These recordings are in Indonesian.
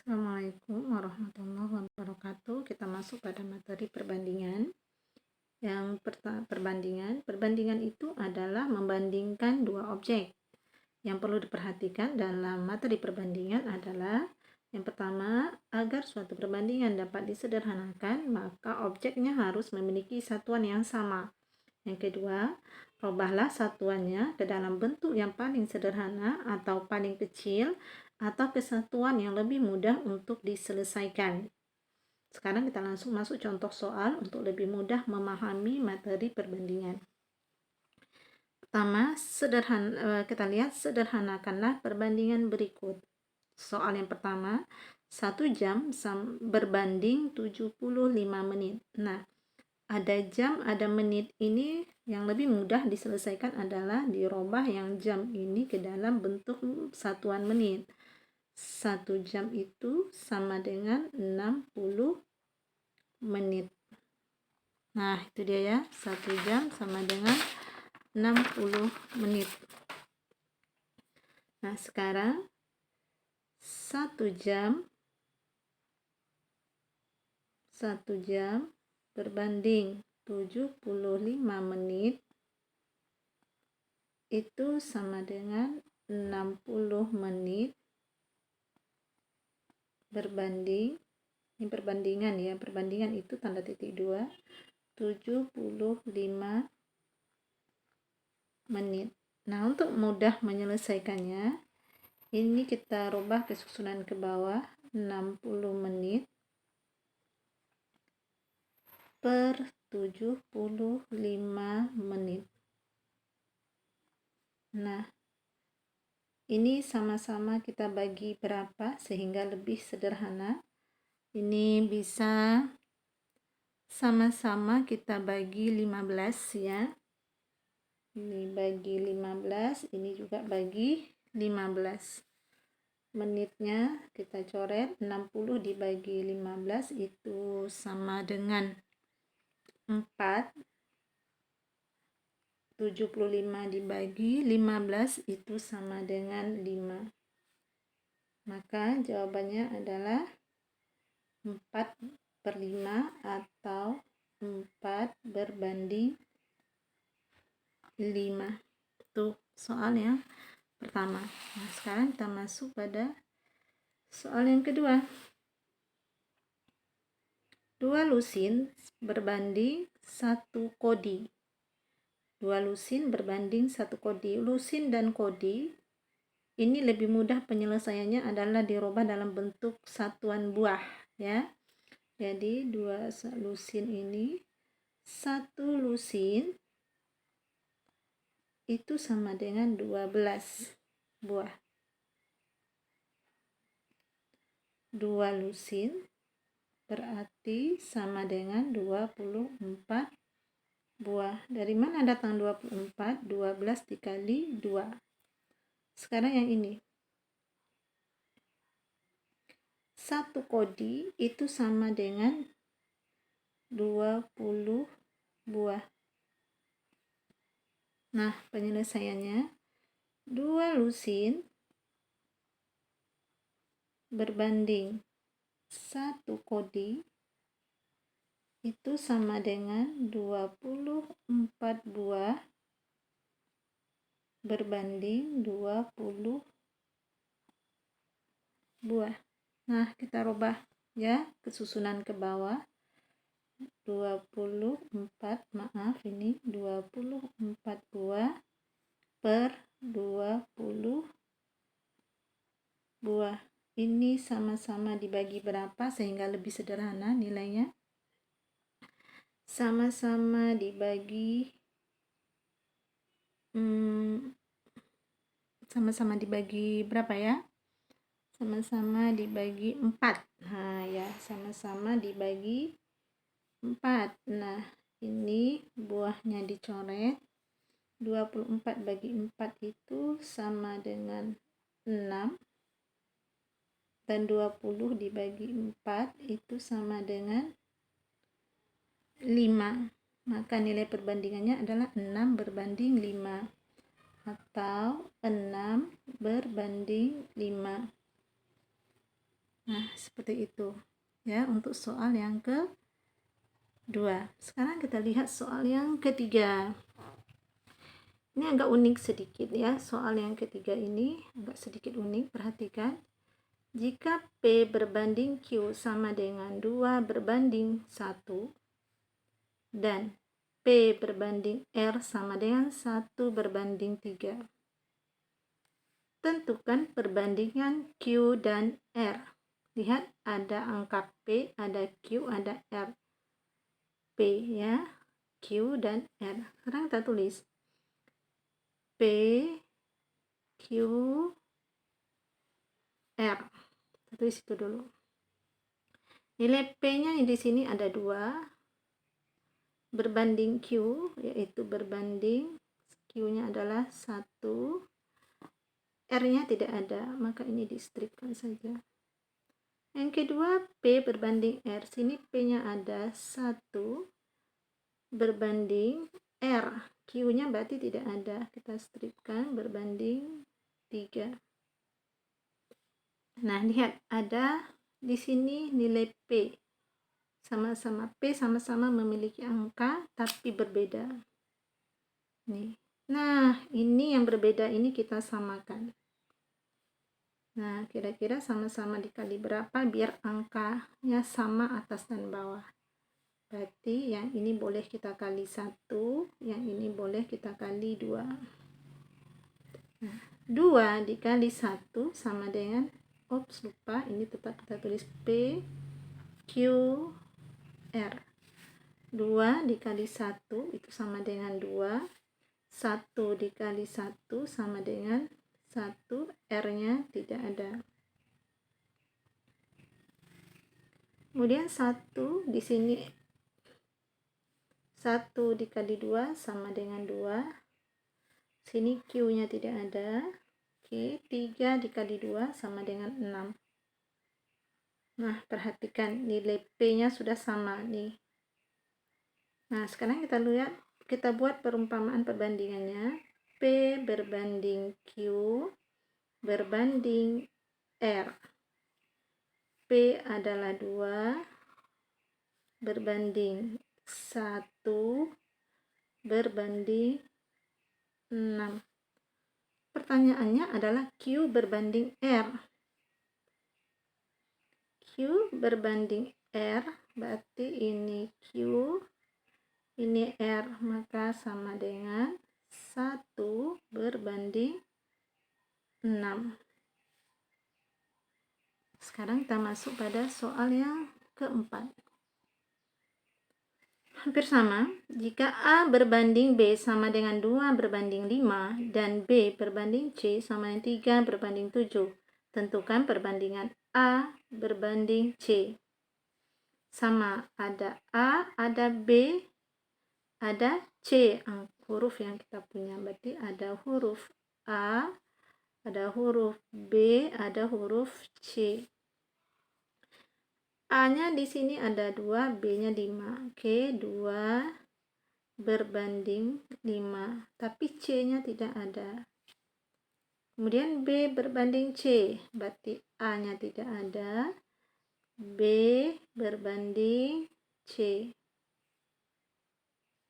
Assalamualaikum warahmatullahi wabarakatuh. Kita masuk pada materi perbandingan. Yang pertama, perbandingan itu adalah membandingkan dua objek. Yang perlu diperhatikan dalam materi perbandingan adalah yang pertama, agar suatu perbandingan dapat disederhanakan, maka objeknya harus memiliki satuan yang sama. Yang kedua, robahlah satuannya ke dalam bentuk yang paling sederhana atau paling kecil atau kesatuan yang lebih mudah untuk diselesaikan. Sekarang kita langsung masuk contoh soal untuk lebih mudah memahami materi perbandingan. Pertama, kita lihat sederhanakanlah perbandingan berikut. Soal yang pertama, 1 jam berbanding 75 menit. Nah, ada jam, ada menit, ini yang lebih mudah diselesaikan adalah dirubah yang jam ini ke dalam bentuk satuan menit. 1 jam itu sama dengan 60 menit. Nah, itu dia ya, 1 jam sama dengan 60 menit. Nah, sekarang 1 jam berbanding 75 menit itu sama dengan 60 menit berbanding, ini perbandingan ya, perbandingan itu tanda titik 2, 75 menit. Nah, untuk mudah menyelesaikannya, ini kita rubah ke susunan ke bawah, 60 menit per 75 menit. Nah, ini sama-sama kita bagi berapa sehingga lebih sederhana. Ini bisa sama-sama kita bagi 15 ya. Ini bagi 15, ini juga bagi 15. Menitnya kita coret, 60 dibagi 15 itu sama dengan 4. 75 dibagi 15 itu sama dengan 5. Maka jawabannya adalah 4/5 atau 4 berbanding 5. Itu soal yang pertama. Nah, sekarang kita masuk pada soal yang kedua. 2 lusin berbanding 1 kodi. 2 lusin berbanding 1 kodi. Lusin dan kodi ini lebih mudah penyelesaiannya adalah dirubah dalam bentuk satuan buah ya. Jadi 2 lusin ini, 1 lusin itu sama dengan 12 buah. 2 lusin berarti sama dengan 24 buah. Dari mana datang 24? 12 dikali 2. Sekarang yang ini. 1 kodi itu sama dengan 20 buah. Nah, penyelesaiannya 2 lusin berbanding 1 kodi itu sama dengan 24 buah berbanding 20 buah. Nah, kita rubah ya ke susunan ke bawah. 24 buah per 20 buah. Ini sama-sama dibagi berapa sehingga lebih sederhana nilainya? Sama-sama dibagi sama-sama dibagi berapa ya? Sama-sama dibagi 4. Nah, ya, sama-sama dibagi 4. Nah, ini buahnya dicoret. 24 bagi 4 itu sama dengan 6. Dan 20 dibagi 4 itu sama dengan 5. Maka nilai perbandingannya adalah 6 berbanding 5 atau 6 berbanding 5. Nah, seperti itu ya untuk soal yang kedua. Sekarang kita lihat soal yang ketiga. Ini agak unik sedikit ya, soal yang ketiga ini agak sedikit unik. Perhatikan, jika P berbanding Q sama dengan 2 berbanding 1 dan P berbanding R sama dengan 1 berbanding 3, tentukan perbandingan Q dan R. Lihat, ada angka P, ada Q, ada R. P ya, Q dan R. Sekarang kita tulis P, Q, R. Kita tulis itu dulu. Nilai P-nya di sini ada 2 berbanding Q, yaitu berbanding Q-nya adalah 1, R-nya tidak ada, maka ini distripkan saja. Yang kedua, P berbanding R. Sini P-nya ada 1 berbanding R. Q-nya berarti tidak ada. Kita stripkan berbanding 3. Nah, lihat ada di sini nilai P. Sama-sama P sama-sama memiliki angka tapi berbeda. Nih. Nah, ini yang berbeda ini kita samakan. Nah, kira-kira sama-sama dikali berapa biar angkanya sama atas dan bawah. Berarti yang ini boleh kita kali 1, yang ini boleh kita kali 2. Nah, 2 dikali 1 sama dengan, lupa, ini tetap kita tulis P, Q, R. 2 dikali 1 itu sama dengan 2. 1 dikali 1 sama dengan 1, R-nya tidak ada. Kemudian 1 di sini, 1 dikali 2 sama dengan 2. Sini Q-nya tidak ada. Oke, 3 dikali 2 sama dengan 6. Nah, perhatikan nilai P-nya sudah sama nih. Nah, sekarang kita buat perumpamaan perbandingannya. P berbanding Q berbanding R. P adalah 2 berbanding 1 berbanding 6. Pertanyaannya adalah Q berbanding R. Q berbanding R, berarti ini Q, ini R, maka sama dengan 1 berbanding 6. Sekarang kita masuk pada soal yang keempat. Hampir sama, jika A berbanding B sama dengan 2 berbanding 5 dan B berbanding C sama dengan 3 berbanding 7, tentukan perbandingan A berbanding C. Sama, ada A, ada B, ada C, huruf yang kita punya. Berarti ada huruf A, ada huruf B, ada huruf C. A-nya di sini ada 2, B-nya 5. Oke, 2 berbanding 5, tapi C-nya tidak ada. Kemudian B berbanding C, berarti A-nya tidak ada. B berbanding C.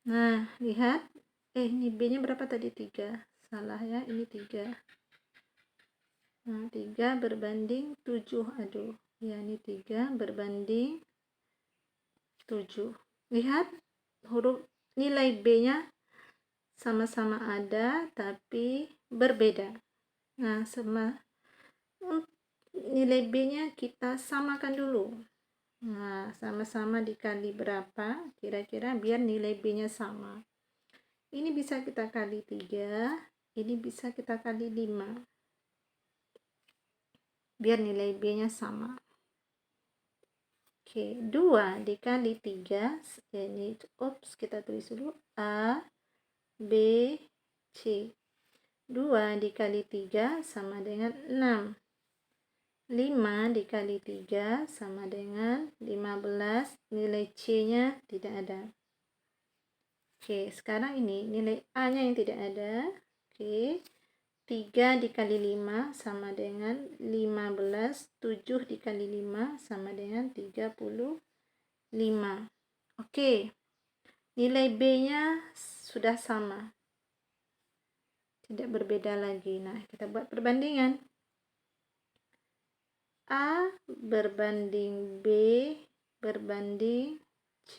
Nah, lihat. Ini B-nya berapa tadi? 3. Salah ya, ini 3. Nah, 3 berbanding 7. Aduh. Ya, ini 3 berbanding 7. Lihat, huruf nilai B-nya sama-sama ada, tapi berbeda. Nah, nilai B-nya kita samakan dulu. Nah, sama-sama dikali berapa? Kira-kira biar nilai B-nya sama. Ini bisa kita kali 3, ini bisa kita kali 5. Biar nilai B-nya sama. Oke, 2 dikali 3, ini kita tulis dulu A, B, C. 2 dikali 3 sama dengan 6. 5 dikali 3 sama dengan 15, nilai C-nya tidak ada. Oke, sekarang ini nilai A-nya yang tidak ada. Oke, 3 dikali 5 sama dengan 15. 7 dikali 5 sama dengan 35. Oke, nilai B-nya sudah sama, tidak berbeda lagi. Nah, kita buat perbandingan. A berbanding B berbanding C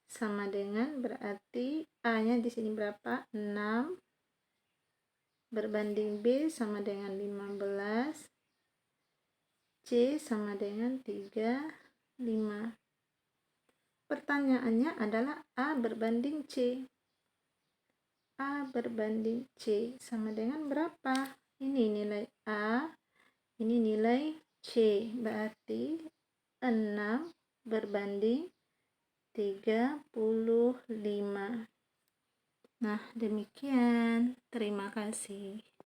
sama dengan, berarti A-nya di sini berapa? 6 berbanding B sama dengan 15, C sama dengan 35. Pertanyaannya adalah A berbanding C. A berbanding C sama dengan berapa? Ini nilai A, ini nilai C. Berarti 6 berbanding 35. Nah, demikian. Terima kasih.